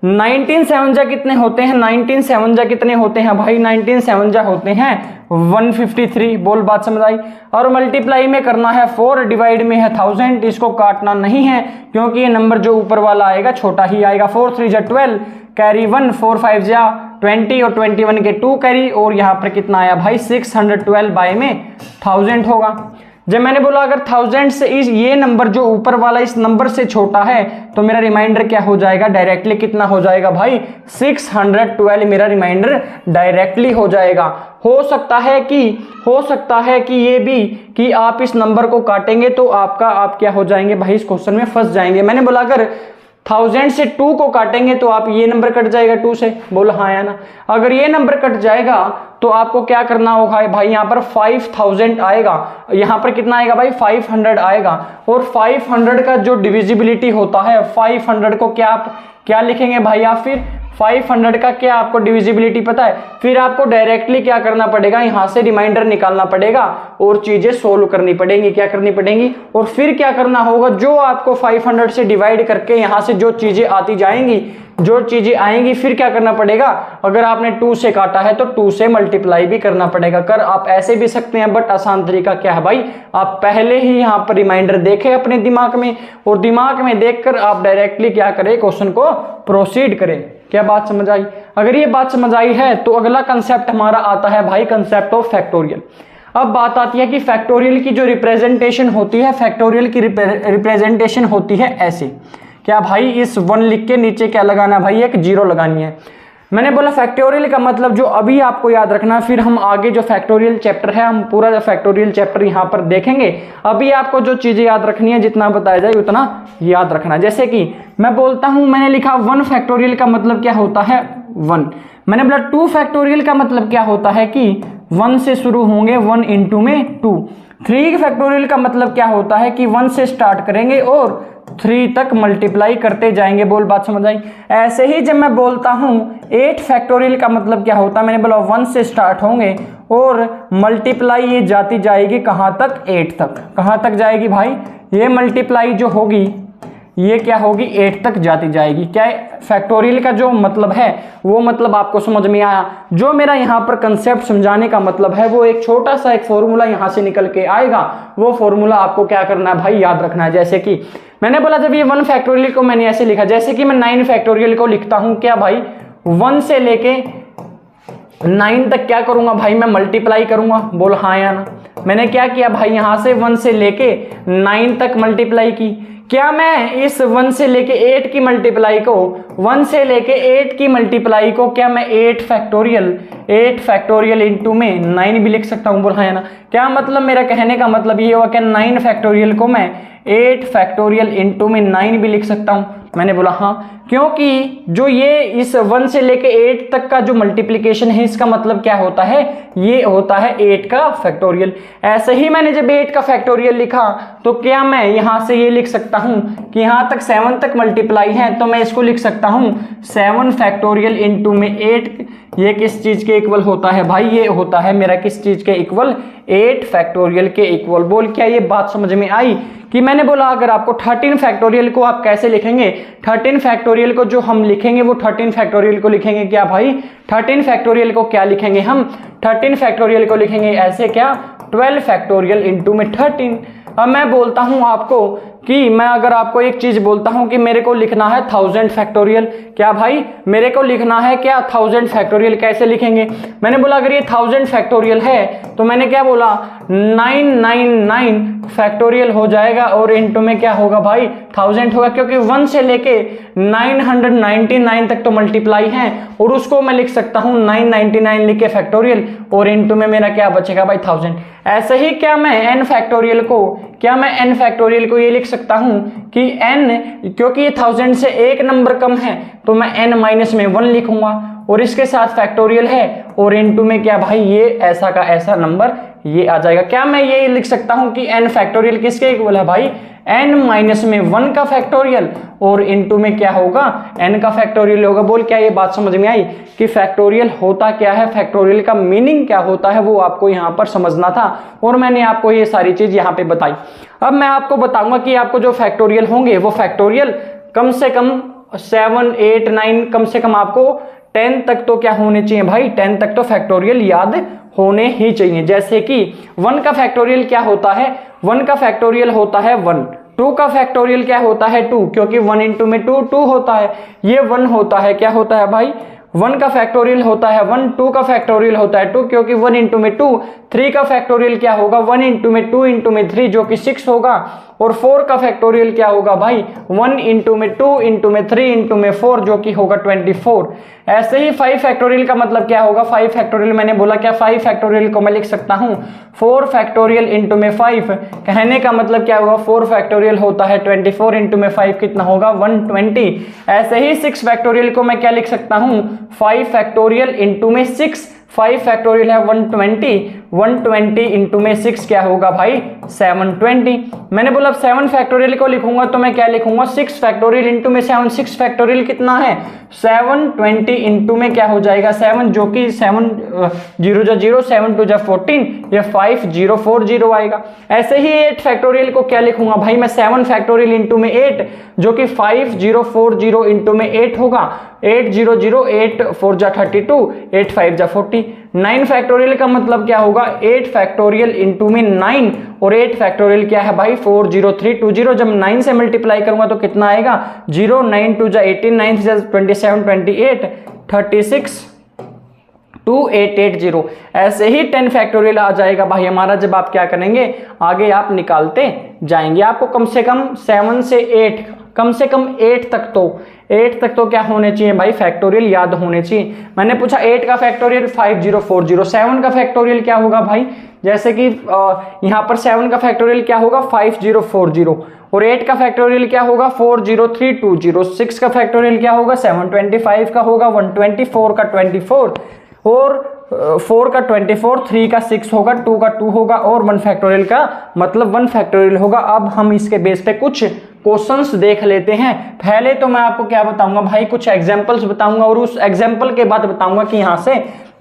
19 7 जा कितने होते हैं, 19 7 जा कितने होते हैं भाई 19 7 जा होते हैं 153। बोल बात समझ आई। और मल्टीप्लाई में करना है 4, डिवाइड में है 1000। इसको काटना नहीं है क्योंकि ये नंबर जो ऊपर वाला आएगा छोटा ही आएगा। 4 3 जा 12 कैरी 1, 4 5 जा 20 और 21 के 2 कैरी। और यहाँ पर कितना आया भाई 612 बाय में 1000 होगा। जब मैंने बोला अगर 1000 से इस ये नंबर जो ऊपर वाला इस नंबर से छोटा है तो मेरा रिमाइंडर क्या हो जाएगा डायरेक्टली कितना हो जाएगा भाई 612 मेरा रिमाइंडर डायरेक्टली हो जाएगा। हो सकता है कि ये भी कि आप इस नंबर को काटेंगे तो आप क्या हो जाएंगे भाई इस क्वेश्चन में फंस जाएंगे। मैंने बोला अगर 1000 से 2 को काटेंगे तो आप ये नंबर कट जाएगा 2 से। बोलो हाँ या ना। अगर ये नंबर कट जाएगा तो आपको क्या करना होगा भाई यहाँ पर 5000 आएगा। यहाँ पर कितना आएगा भाई 500 आएगा। और 500 का जो डिविजिबिलिटी होता है 500 को क्या लिखेंगे भाई आप फिर 500 का क्या आपको डिविजिबिलिटी पता है। फिर आपको डायरेक्टली क्या करना पड़ेगा यहाँ से रिमाइंडर निकालना पड़ेगा और चीजें सोल्व करनी पड़ेंगी। क्या करनी पड़ेंगी और फिर क्या करना होगा जो आपको 500 से डिवाइड करके यहाँ से जो चीजें आती जाएंगी जो चीजें आएंगी फिर क्या करना पड़ेगा। अगर आपने 2 से काटा है तो 2 से मल्टीप्लाई भी करना पड़ेगा। कर आप ऐसे भी सकते हैं बट आसान तरीका क्या है भाई आप पहले ही यहाँ पर रिमाइंडर देखें अपने दिमाग में और दिमाग में देखकर आप डायरेक्टली क्या करें क्वेश्चन को प्रोसीड करें। क्या बात समझ आई। अगर ये बात समझ आई है तो अगला कंसेप्ट हमारा आता है भाई कंसेप्ट ऑफ फैक्टोरियल। अब बात आती है कि फैक्टोरियल की जो रिप्रेजेंटेशन होती है फैक्टोरियल की रिप्रेजेंटेशन होती है ऐसे। क्या भाई इस 1 लिख के नीचे क्या लगाना है भाई एक 0 लगानी है। मैंने बोला फैक्टोरियल का मतलब जो अभी आपको याद रखना है फिर हम आगे जो फैक्टोरियल चैप्टर है हम पूरा जो फैक्टोरियल चैप्टर यहाँ पर देखेंगे। अभी आपको जो चीजें याद रखनी है जितना बताया जाए उतना याद रखना। जैसे कि मैं बोलता हूं मैंने लिखा 1 फैक्टोरियल का मतलब क्या होता है 1। मैंने बोला 2 फैक्टोरियल का मतलब क्या होता है कि 1 से शुरू होंगे 1 इंटू में 2। 3 फैक्टोरियल का मतलब क्या होता है कि 1 से स्टार्ट करेंगे और 3 तक मल्टीप्लाई करते जाएंगे। बोल बात समझ आई। ऐसे ही जब मैं बोलता हूं 8 फैक्टोरियल का मतलब क्या होता है मैंने बोला 1 से स्टार्ट होंगे और मल्टीप्लाई ये जाती जाएगी कहां तक 8 तक। कहां तक जाएगी भाई ये मल्टीप्लाई जो होगी ये क्या होगी 8 तक जाती जाएगी। क्या फैक्टोरियल का जो मतलब है वो मतलब आपको समझ में आया। जो मेरा यहाँ पर कंसेप्ट समझाने का मतलब है वो एक छोटा सा एक फॉर्मूला यहाँ से निकल के आएगा। वो फॉर्मूला आपको क्या करना है भाई याद रखना है। जैसे कि मैंने बोला जब ये 1 फैक्टोरियल को मैंने ऐसे लिखा जैसे कि मैं 9 फैक्टोरियल को लिखता हूं क्या भाई 1 से लेके 9 तक क्या करूंगा भाई मैं मल्टीप्लाई करूंगा। बोल हाँ या ना। मैंने क्या किया भाई यहां से 1 से लेके 9 तक मल्टीप्लाई की। क्या मैं इस 1 से लेके 8 की मल्टीप्लाई को 1 से लेके 8 की मल्टीप्लाई को क्या मैं 8 फैक्टोरियल 8 फैक्टोरियल इंटू में 9 भी लिख सकता हूँ, बोला है ना। क्या मतलब, मेरा कहने का मतलब ये हुआ कि 9 फैक्टोरियल को मैं 8 फैक्टोरियल इंटू में 9 भी लिख सकता हूँ। मैंने बोला हाँ, क्योंकि जो ये इस 1 से लेके 8 तक का जो मल्टीप्लिकेशन है, इसका मतलब क्या होता है, ये होता है 8 का फैक्टोरियल। ऐसे ही मैंने जब 8 का फैक्टोरियल लिखा तो क्या मैं यहां से ये लिख सकता हूं कि यहां तक 7 तक मल्टीप्लाई है, तो मैं इसको लिख सकता हूं 7 फैक्टोरियल इंटू में 8। ये किस चीज के इक्वल होता है भाई, ये होता है मेरा किस चीज के इक्वल, 8 फैक्टोरियल के इक्वल। बोल क्या ये बात समझ में आई कि मैंने बोला अगर आपको 13 फैक्टोरियल को आप कैसे लिखेंगे, 13 फैक्टोरियल को जो हम लिखेंगे वो 13 फैक्टोरियल को लिखेंगे क्या भाई, 13 फैक्टोरियल को क्या लिखेंगे हम, 13 फैक्टोरियल को लिखेंगे ऐसे क्या, 12 फैक्टोरियल इंटू में 13। अब मैं बोलता हूं आपको कि मैं अगर आपको एक चीज बोलता हूं कि मेरे को लिखना है 1000 फैक्टोरियल, क्या भाई मेरे को लिखना है क्या 1000 फैक्टोरियल, कैसे लिखेंगे। मैंने बोला अगर ये 1000 फैक्टोरियल है तो मैंने क्या बोला 999 फैक्टोरियल हो जाएगा और इंटू में क्या होगा भाई 1000 होगा, क्योंकि 1 से लेके 999 तक तो मल्टीप्लाई है और उसको मैं लिख सकता हूं 999 लिख के फैक्टोरियल और इंटू में मेरा क्या बचेगा भाई 1000। ऐसे ही क्या मैं n फैक्टोरियल को ये लिख सकता हूं कि n, क्योंकि ये 1000 से एक नंबर कम है तो मैं n माइनस में 1 लिखूंगा और इसके साथ फैक्टोरियल है और इनटू में क्या भाई ये ऐसा का ऐसा नंबर ये आ जाएगा। क्या मैं ये लिख सकता हूं कि n फैक्टोरियल किसके इक्वल है भाई, n माइनस में 1 का फैक्टोरियल और इनटू में क्या होगा n का फैक्टोरियल होगा। बोल क्या ये बात समझ में आई कि फैक्टोरियल होता क्या है, फैक्टोरियल का मीनिंग क्या होता है, वो आपको यहाँ पर समझना था और मैंने आपको ये सारी चीज यहाँ पे बताई। अब मैं आपको बताऊंगा कि आपको जो फैक्टोरियल होंगे वो फैक्टोरियल कम से कम 7, 8, 9 कम से कम आपको 10 तक तो क्या होने चाहिए भाई, 10 तक तो फैक्टोरियल याद होने ही चाहिए। जैसे कि 1 का फैक्टोरियल क्या होता है, 1 का फैक्टोरियल होता है 1, 2 का फैक्टोरियल क्या होता है 2, क्योंकि 1 इंटू में 2 होता है, ये 1 होता है क्या होता है भाई 1 का फैक्टोरियल होता है 1, 2 का फैक्टोरियल होता है 2 क्योंकि 1 इंटू में 2, 3 का फैक्टोरियल क्या होगा 1 इंटू में 2 इंटू में 3 जो कि 6 होगा और 4 का फैक्टोरियल क्या होगा भाई 1 इंटू में 2 इंटू में 3 इंटू में 4 जो कि होगा 24। ऐसे ही 5 फैक्टोरियल का मतलब क्या होगा, 5 फैक्टोरियल मैंने बोला क्या 5 फैक्टोरियल को मैं लिख सकता हूं 4 फैक्टोरियल इंटू में 5, कहने का मतलब क्या होगा 4 फैक्टोरियल होता है 24 इंटू में 5 कितना होगा 120। ऐसे ही 6 फैक्टोरियल को मैं क्या लिख सकता हूं 5 फैक्टोरियल इंटू में 6, 5 फैक्टोरियल है 120 इंटू में 6 क्या होगा भाई 720। मैंने बोला 7 फैक्टोरियल को लिखूंगा तो मैं क्या लिखूंगा 6 फैक्टोरियल इंटू में 7, 6 फैक्टोरियल कितना है 720 इंटू में क्या हो जाएगा 7 जो कि 7 0 जा 0, 7 2 जा 14, ये 5040 आएगा। ऐसे ही 8 फैक्टोरियल को क्या लिखूंगा भाई मैं 7 फैक्टोरियल इंटू में 8 जो कि 5040 इंटू में 8 होगा, 800, 8 4 जा 32, 8 5 जा 40। 9 फैक्टोरियल का मतलब क्या होगा 8 फैक्टोरियल इंटू में 9 और 8 फैक्टोरियल क्या है भाई 40320, जब 9 से मल्टीप्लाई करूंगा तो कितना आएगा 0, 9 2 जा 18, 9 3 जा 27, 28, 36 2880। ऐसे ही 10 फैक्टोरियल आ जाएगा भाई हमारा जब आप क्या करेंगे आगे आप निकालते जाएंगे। आपको कम से कम 7 से 8 कम से कम 8 तक तो क्या होने चाहिए भाई फैक्टोरियल याद होने चाहिए। मैंने पूछा 8 का फैक्टोरियल 5040, 7 का फैक्टोरियल क्या होगा भाई, जैसे कि यहाँ पर 7 का फैक्टोरियल क्या होगा 5040 और 8 का फैक्टोरियल क्या होगा 40320, 6 का फैक्टोरियल क्या होगा 725 का होगा 124 का 24 और 4 का 24, 3 का 6 होगा, 2 का 2 होगा और 1 फैक्टोरियल का मतलब 1 फैक्टोरियल होगा। अब हम इसके बेस पे कुछ क्वेश्चंस देख लेते हैं। पहले तो मैं आपको क्या बताऊंगा भाई कुछ एग्जांपल्स बताऊंगा और उस एग्जांपल के बाद बताऊंगा कि यहाँ से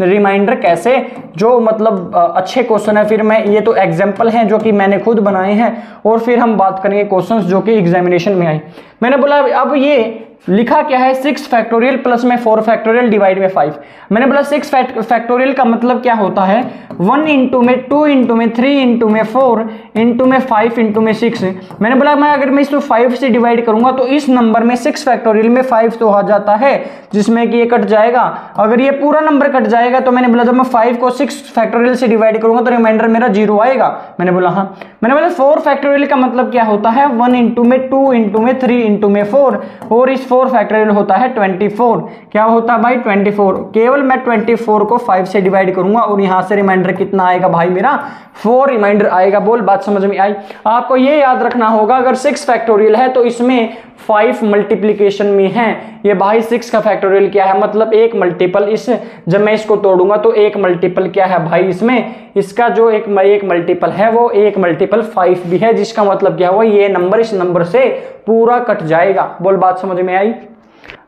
रिमाइंडर कैसे जो मतलब अच्छे क्वेश्चन है, फिर मैं ये तो एग्जांपल हैं जो कि मैंने खुद बनाए हैं और फिर हम बात करेंगे क्वेश्चंस जो कि एग्जामिनेशन में आए। मैंने बोला अब ये लिखा क्या है 6 फैक्टोरियल प्लस में 4 फैक्टोरियल डिवाइड में 5। मैंने बोला 6 फैक्टोरियल का मतलब क्या होता है 1 इंटू में 2 इंटू में 3 इंटू में 4 इंटू में 5 इंटू में 6। मैंने बोला मैं अगर मैं इसको 5 से डिवाइड करूंगा तो इस नंबर में 6 फैक्टोरियल में 5 तो आ जाता है जिसमें कि ये कट जाएगा, अगर ये पूरा नंबर कट जाएगा तो मैंने बोला जब मैं 5 को 6 फैक्टोरियल से डिवाइड करूंगा तो रिमाइंडर मेरा 0 आएगा। मैंने बोला हाँ। मैंने बोला 4 फैक्टोरियल का मतलब क्या होता है 1 इंटू में 2 इंटू में 3 इंटू में 4 और इस 4 फैक्टोरियल होता है 24। क्या होता है भाई 24। केवल मैं 24 को 5 से डिवाइड करूंगा और यहां से रिमाइंडर कितना आएगा भाई मेरा 4 रिमाइंडर आएगा। बोल बात समझ में आई। आपको ये याद रखना होगा अगर 6 फैक्टोरियल है तो इसमें 5 मल्टीप्लीकेशन में है। ये भाई 6 का फैक्टोरियल क्या है मतलब एक मल्टीपल इस, जब मैं इसको तोड़ूंगा तो एक मल्टीपल क्या है भाई इसमें, इसका जो एक मल्टीपल है वो एक मल्टीपल 5 भी है, जिसका मतलब क्या हुआ ये नंबर इस नंबर से पूरा कट जाएगा। बोल बात समझ में आई।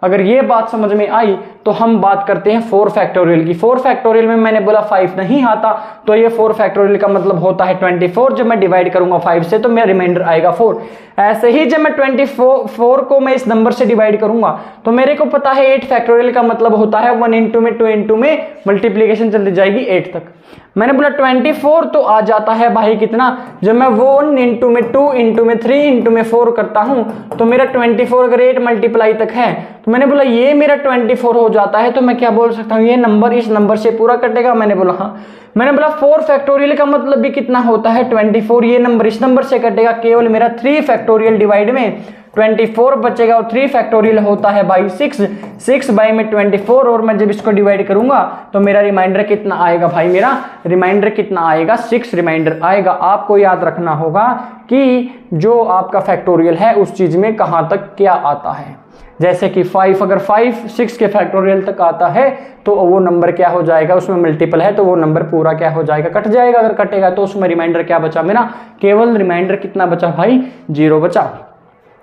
अगर ये बात समझ में आई तो हम बात करते हैं 4 फैक्टोरियल की। 4 फैक्टोरियल में मैंने बोला 5 नहीं आता तो ये 4 फैक्टोरियल का मतलब होता है 24। जब मैं डिवाइड करूंगा 5 से तो मेरा रिमाइंडर आएगा 4। ऐसे ही जब मैं 24 को मैं इस नंबर से डिवाइड करूंगा तो मेरे को पता है 8 फैक्टोरियल का मतलब होता है 1 इंटू में 2 इंटू में मल्टीप्लीकेशन चलती जाएगी 8 तक। मैंने बोला 24 तो आ जाता है भाई कितना, जब मैं 1 इंटू में 2 इंटू में 3 इंटू में 4 करता हूं तो मेरा 24 अगर 8 मल्टीप्लाई तक है तो मैंने बोला ये मेरा 24 हो जाता है। तो मैं क्या बोल सकता हूँ ये नंबर इस नंबर से पूरा कटेगा। मैंने बोला हाँ। मैंने बोला 4 फैक्टोरियल का मतलब भी कितना होता है 24। ये नंबर इस नंबर से कटेगा। केवल मेरा 3 फैक्टोरियल डिवाइड में 24 बचेगा और 3 फैक्टोरियल होता है भाई 6 बाई में 24 और मैं जब इसको डिवाइड करूंगा तो मेरा रिमाइंडर कितना आएगा भाई, मेरा रिमाइंडर कितना आएगा 6 रिमाइंडर आएगा। आपको याद रखना होगा कि जो आपका फैक्टोरियल है उस चीज में कहां तक क्या आता है। जैसे कि 5 अगर 5 6 के फैक्टोरियल तक आता है तो वो नंबर क्या हो जाएगा, उसमें मल्टीपल है तो वो नंबर पूरा क्या हो जाएगा, कट जाएगा। अगर कटेगा तो उसमें रिमाइंडर क्या बचा मेरा, केवल रिमाइंडर कितना बचा भाई 0 बचा।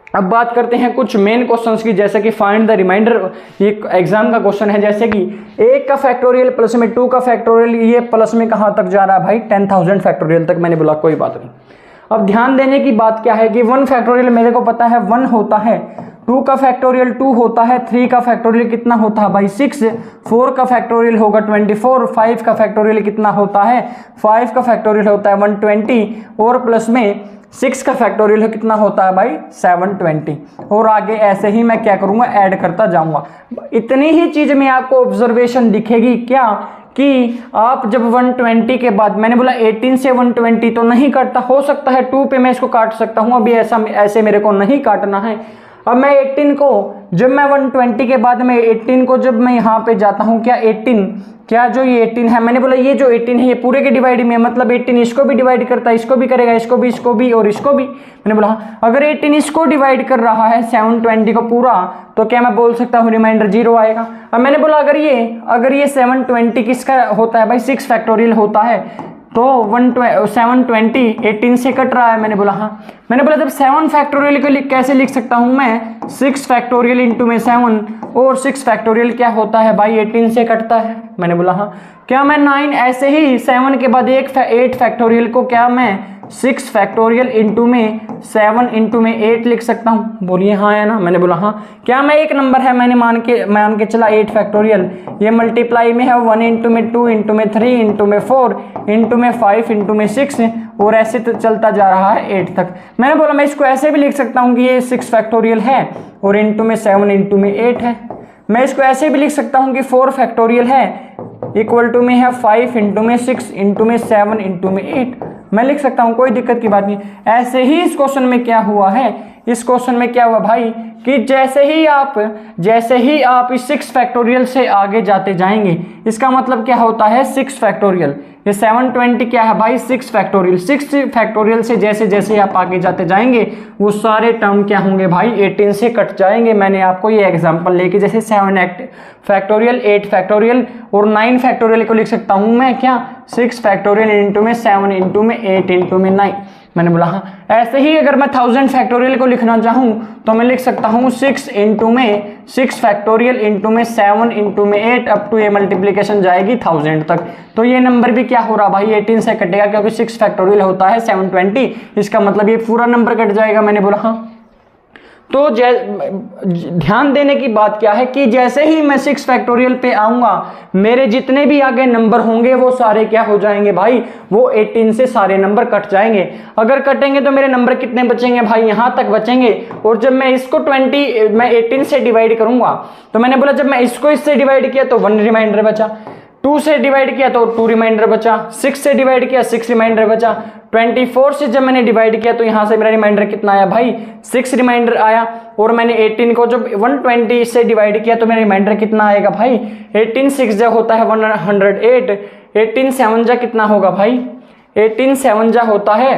अब बात करते हैं कुछ मेन क्वेश्चंस की, जैसे कि फाइंड द रिमाइंडर। ये एग्जाम का क्वेश्चन है। जैसे कि 1 का फैक्टोरियल प्लस में 2 का फैक्टोरियल, ये प्लस में कहां तक जा रहा है भाई 10,000 फैक्टोरियल तक। मैंने बोला कोई बात नहीं। अब ध्यान देने की बात क्या है कि 1 फैक्टोरियल मेरे को पता है 1 होता है, 2 का फैक्टोरियल 2 होता है, 3 का फैक्टोरियल कितना होता है भाई 6, 4 का फैक्टोरियल होगा 24, 5 का फैक्टोरियल कितना होता है, 5 का फैक्टोरियल होता है 120 और प्लस में 6 का फैक्टोरियल कितना होता है भाई 720। और आगे ऐसे ही मैं क्या करूंगा ऐड करता जाऊंगा। इतनी ही चीज में आपको ऑब्जर्वेशन दिखेगी क्या कि आप जब 120 के बाद, मैंने बोला 18 से 120 तो नहीं काटता, हो सकता है 2 पे मैं इसको काट सकता हूं, अभी ऐसे मेरे को नहीं काटना है। अब मैं 18 को जब मैं 120 के बाद में 18 को जब मैं यहाँ पे जाता हूँ, क्या जो ये 18 है, मैंने बोला ये जो 18 है ये पूरे के डिवाइड में, मतलब 18 इसको भी डिवाइड करता है, इसको भी करेगा, इसको भी और इसको भी। मैंने बोला अगर 18 इसको डिवाइड कर रहा है 720 को पूरा तो क्या मैं बोल सकता हूँ रिमाइंडर 0 आएगा। अब मैंने बोला अगर ये 720 किसका होता है भाई 6 फैक्टोरियल होता है तो 720 18 से कट रहा है। मैंने बोला हाँ। मैंने बोला जब 7 फैक्टोरियल को कैसे लिख सकता हूं मैं 6 फैक्टोरियल इंटू में 7 और 6 फैक्टोरियल क्या होता है भाई 18 से कटता है। मैंने बोला हाँ। क्या मैं 9 ऐसे ही 7 के बाद 8 फैक्टोरियल को क्या मैं 6 फैक्टोरियल इंटू में 7 इंटू में 8 लिख सकता हूँ, बोलिए हाँ या ना। मैंने बोला हाँ। क्या मैं एक नंबर है मैंने मान के चला 8 फैक्टोरियल, ये मल्टीप्लाई में है 1 इंटू में 2 इंटू में 3 इंटू में 4 इंटू में 5 इंटू में 6 और ऐसे तो चलता जा रहा है 8 तक। मैंने बोला मैं इसको ऐसे भी लिख सकता हूँ कि ये 6 फैक्टोरियल है और इंटू में 7 इंटू में 8 है। मैं इसको ऐसे भी लिख सकता हूँ कि 4 फैक्टोरियल है इक्वल टू में है 5 इंटू में 6 इंटू में 7 इंटू में 8। मैं लिख सकता हूं, कोई दिक्कत की बात नहीं। ऐसे ही इस क्वेश्चन में क्या हुआ है, इस क्वेश्चन में क्या हुआ भाई कि जैसे ही आप इस 6 फैक्टोरियल से आगे जाते जाएंगे, इसका मतलब क्या होता है 6 फैक्टोरियल, ये 720 क्या है भाई 6 फैक्टोरियल। 6 फैक्टोरियल से जैसे जैसे आप आगे जाते जाएंगे वो सारे टर्म क्या होंगे भाई 18 से कट जाएंगे। मैंने आपको ये एग्जांपल लेके जैसे 7 फैक्टोरियल 8 फैक्टोरियल और 9 फैक्टोरियल को लिख सकता हूं मैं क्या 6 फैक्टोरियल इंटू में 7 इंटू में 8 इंटू में 9। मैंने बोला हाँ। ऐसे ही अगर मैं 1000 फैक्टोरियल को लिखना चाहूं तो मैं लिख सकता हूं 6 इंटू में 6 फैक्टोरियल इंटू में 7 इंटू में 8 अप टू ये मल्टीप्लीकेशन जाएगी 1000 तक। तो ये नंबर भी क्या हो रहा भाई 18 से कटेगा क्योंकि 6 फैक्टोरियल होता है 720, इसका मतलब ये पूरा नंबर कट जाएगा। मैंने बोला हाँ। तो ध्यान देने की बात क्या है कि जैसे ही मैं 6 फैक्टोरियल पे आऊंगा मेरे जितने भी आगे नंबर होंगे वो सारे क्या हो जाएंगे भाई, वो 18 से सारे नंबर कट जाएंगे। अगर कटेंगे तो मेरे नंबर कितने बचेंगे भाई, यहां तक बचेंगे। और जब मैं इसको मैं 18 से डिवाइड करूंगा तो मैंने बोला जब मैं इसको इससे डिवाइड किया तो 1 रिमाइंडर बचा। 2 से डिवाइड किया तो 2 रिमाइंडर बचा, 6 से डिवाइड किया 6 रिमाइंडर बचा, 24 से जब मैंने डिवाइड किया तो यहाँ से मेरा रिमाइंडर कितना आया भाई 6 रिमाइंडर आया। और मैंने 18 को जब 120 से डिवाइड किया तो मेरा रिमाइंडर कितना आएगा भाई 18 6 जा होता है 108, 18 7 जा कितना होगा भाई 18 7 जा होता है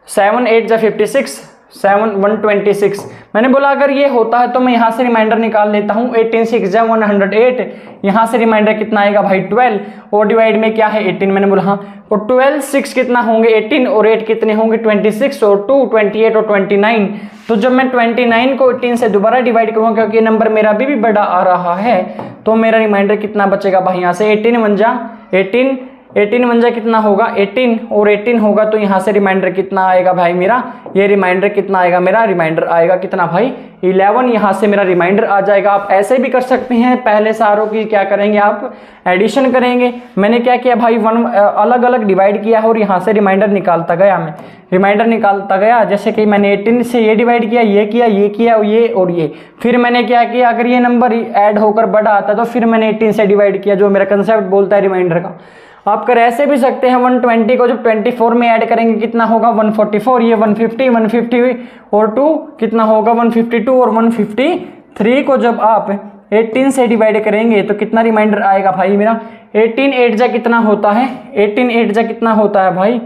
7 8 जा 56, 126। मैंने बोला अगर ये होता है तो मैं यहाँ से रिमाइंडर निकाल लेता हूँ 18 6 जा 108, यहाँ से रिमाइंडर कितना आएगा भाई 12 और डिवाइड में क्या है 18। मैंने बोला हाँ, और 12 6 कितना होंगे 18 और 8 कितने होंगे 26 और 2 28 और 29। तो जब मैं 29 को 18 से दोबारा डिवाइड करूँगा क्योंकि नंबर मेरा भी बड़ा आ रहा है तो मेरा रिमाइंडर कितना बचेगा भाई यहाँ से 18 1 जा 18 1 जा कितना होगा 18 और 18 होगा तो यहाँ से रिमाइंडर कितना आएगा भाई मेरा, ये रिमाइंडर कितना आएगा मेरा, रिमाइंडर आएगा कितना भाई 11। यहाँ से मेरा रिमाइंडर आ जाएगा। आप ऐसे भी कर सकते हैं, पहले सारों की क्या करेंगे आप एडिशन करेंगे। मैंने क्या किया भाई अलग अलग डिवाइड किया है और यहाँ से रिमाइंडर निकालता गया, मैं रिमाइंडर निकालता गया। जैसे कि मैंने 18 से ये डिवाइड किया, ये किया, ये किया, ये और ये, फिर मैंने क्या किया अगर ये नंबर ऐड होकर बड़ा आता तो फिर मैंने 18 से डिवाइड किया, जो मेरा कंसेप्ट बोलता है रिमाइंडर का। आप कर ऐसे भी सकते हैं 120 को जब 24 में ऐड करेंगे कितना होगा 144, ये 150 और 2 कितना होगा 152 और 153 को जब आप 18 से डिवाइड करेंगे तो कितना रिमाइंडर आएगा भाई मेरा 18 8 जा कितना होता है 18 8 जा कितना होता है भाई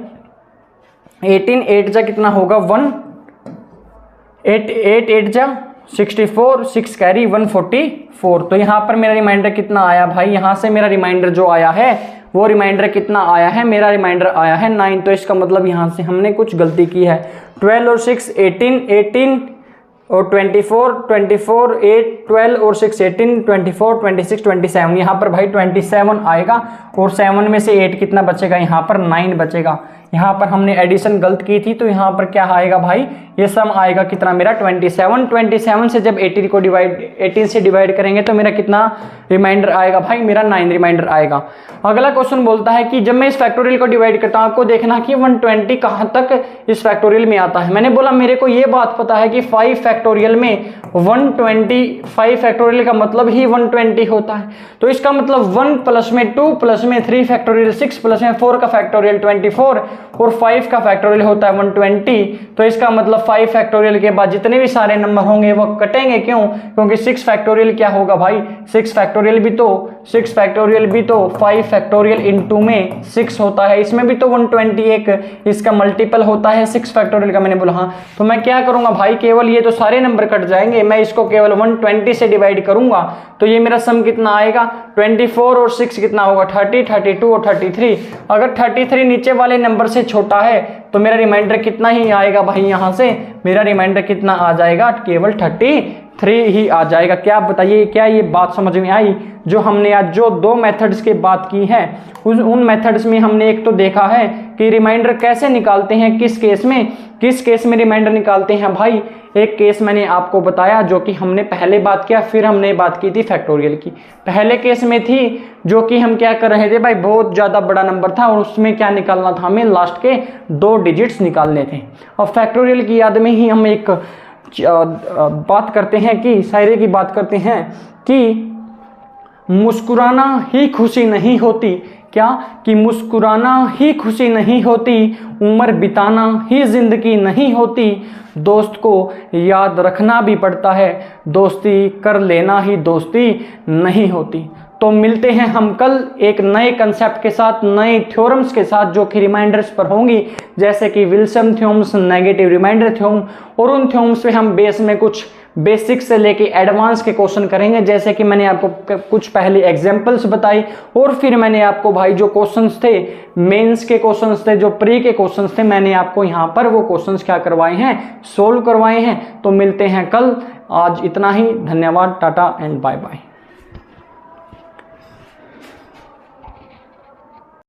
18 8 जा कितना होगा 1 8 8 जा 64, 6 कैरी 144। तो यहाँ पर मेरा रिमाइंडर कितना आया भाई, यहाँ से मेरा रिमाइंडर जो आया है वो रिमाइंडर कितना आया है, मेरा रिमाइंडर आया है 9। तो इसका मतलब यहाँ से हमने कुछ गलती की है। 12 और 6 18 और 24 8 12 और 6 18 24 26 27, यहाँ पर भाई 27 आएगा और 7 में से 8 कितना बचेगा, यहाँ पर 9 बचेगा। यहाँ पर हमने एडिशन गलत की थी तो यहाँ पर क्या आएगा भाई, ये सम आएगा कितना मेरा 27 से जब 18 से डिवाइड करेंगे तो मेरा कितना रिमाइंडर आएगा भाई, मेरा 9 रिमाइंडर आएगा। अगला क्वेश्चन बोलता है कि जब मैं इस फैक्टोरियल को डिवाइड करता हूँ आपको देखना कि 120 कहाँ तक इस फैक्टोरियल में आता है। मैंने बोला मेरे को ये बात पता है कि 5 फैक्टोरियल में 125 फैक्टोरियल का मतलब ही 120 होता है। तो इसका मतलब 1 प्लस में 2 प्लस में 3 फैक्टोरियल 6 प्लस में 4 का फैक्टोरियल 24 और 5 का फैक्टोरियल होता है 120। तो इसका मतलब 5 फैक्टोरियल के बाद जितने भी सारे नंबर होंगे वो कटेंगे, क्यों, क्योंकि 6 फैक्टोरियल क्या होगा भाई 6 फैक्टोरियल भी तो 5 फैक्टोरियल इनटू में 6 होता है, इसमें भी तो 121 इसका मल्टीपल होता है 6 फैक्टोरियल का। मैंने बोला हाँ, तो मैं क्या करूंगा भाई केवल ये तो सारे नंबर कट जाएंगे, मैं इसको केवल 120 से डिवाइड करूंगा तो ये मेरा सम कितना आएगा 24 और 6 कितना होगा 30 32 और 33। अगर 33 नीचे वाले नंबर से छोटा है तो मेरा रिमाइंडर कितना ही आएगा भाई, यहाँ से मेरा रिमाइंडर कितना आ जाएगा केवल 33 ही आ जाएगा। क्या आप बताइए क्या ये बात समझ में आई? जो हमने आज जो 2 मेथड्स की बात की है उन मेथड्स में हमने एक तो देखा है कि रिमाइंडर कैसे निकालते हैं, किस केस में रिमाइंडर निकालते हैं भाई। एक केस मैंने आपको बताया जो कि हमने पहले बात किया, फिर हमने बात की थी फैक्टोरियल की। पहले केस में थी जो कि हम क्या कर रहे थे भाई, बहुत ज़्यादा बड़ा नंबर था और उसमें क्या निकालना था, हमें लास्ट के 2 डिजिट्स निकालने थे। और फैक्टोरियल की याद में ही हम एक बात करते हैं कि शायरी की बात करते हैं कि मुस्कुराना ही खुशी नहीं होती, क्या कि मुस्कुराना ही खुशी नहीं होती, उम्र बिताना ही जिंदगी नहीं होती, दोस्त को याद रखना भी पड़ता है, दोस्ती कर लेना ही दोस्ती नहीं होती। तो मिलते हैं हम कल एक नए कंसेप्ट के साथ, नए थ्योरम्स के साथ जो कि रिमाइंडर्स पर होंगी, जैसे कि Wilson theorems, negative reminder theorem, और उन थ्योरम्स पे हम बेस में कुछ बेसिक से लेके एडवांस के क्वेश्चन करेंगे। जैसे कि मैंने आपको कुछ पहले एग्जांपल्स बताई और फिर मैंने आपको भाई जो क्वेश्चंस थे, मेंस के क्वेश्चंस थे, जो प्री के क्वेश्चंस थे, मैंने आपको यहाँ पर वो क्वेश्चंस क्या करवाए हैं, सोल्व करवाए हैं। तो मिलते हैं कल, आज इतना ही, धन्यवाद, टाटा एंड बाय बाय।